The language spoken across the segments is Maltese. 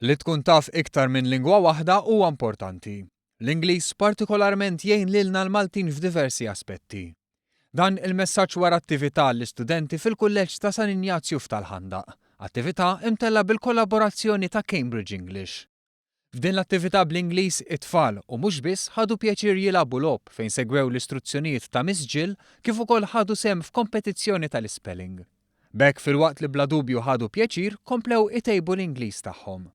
Li tkun taf iktar minn lingwa waħda huwa importanti. L-Ingliż partikolarment jgħin lilna l-Maltin f'diversi aspetti. Dan il-messaġġ wara attività l-istudenti fil-kulleġġ ta' San Injazju f'Tal-Ħandaq, attività imtella bil-kollaborazzjoni ta' Cambridge English. F'din l-attività bl-Ingliż it-tfal u mhux biss ħadu pjaċir jilagħbu logħob fejn segwew l-istruzzjonijiet ta' Miss Jill kif ukoll ħadu sehem f'kompetizzjoni tal-ispelling. B'hekk filwaqt li bla dubju ħadu pjaċir komplew itejbu l-Ingliż tagħhom.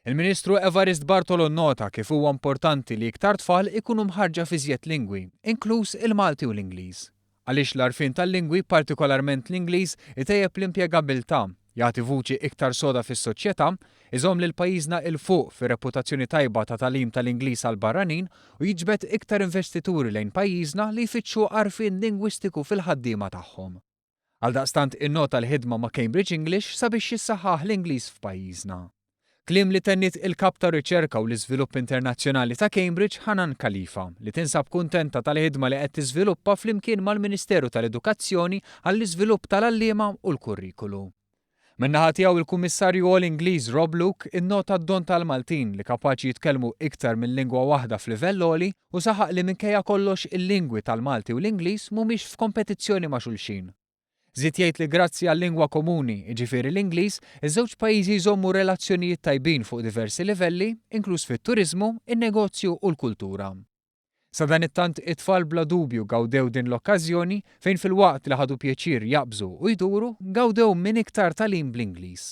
Il-Ministru Evarist Bartolo nnota kif huwa importanti li iktar tfal ikunu mħarġa fi żjed lingwi, inkluż il-Malti u l-Ingliż. Għaliex l-għarfien tal-lingwi, partikolarment l-Ingliż, itejjeb l-impjegabilità, jagħti vuċi iktar soda fis-soċjetà, iżomm lil pajjiżna il fuq fir-reputazzjoni tajba ta' tagħlim tal-Ingliż għal barranin u jiġbed iktar investituri lejn pajjiżna li jfittxu għarfien lingwistiku fil-ħaddiema tagħhom. Għaldaqstant innota l-ħidma ma' Cambridge English sabiex jissaħħaħ l-Ingliż f'pajjiżna. Kliem li tennit il-kap ta' riċerka u l-iżvilupp internazzjonali ta' Cambridge Hanan Khalifa li tinsab kuntenta tal-ħidma li qed tiżviluppa flimkien mal-Ministeru tal-Edukazzjoni għall-iżvilupp tal-għalliema u l-kurrikulu. Min-naħa tiegħu il-Kummissarju All-Ingliż Rob Luke innota d-don tal-Maltin li kapaċi jitkellmu iktar minn lingwa waħda f'livell għoli u saħaq li minkejja kollox il-lingwi tal-Malti u l-Ingliż mhumiex f'kompetizzjoni ma' xulxin. Żied jgħid li grazzi għal-lingwa komuni, jiġifieri l-Ingliż, iż-żewġ pajjiżi jżommu relazzjonijiet tajbin fuq diversi livelli, inkluż fit-turiżmu, in-negozju u l-kultura. Sa dan it-tant it-tfal bla dubju gawdew din l-okkażjoni fejn filwaqt li ħadu pjaċir jaqbżu u jduru gawdew minn iktar tagħlim bl-Ingliż.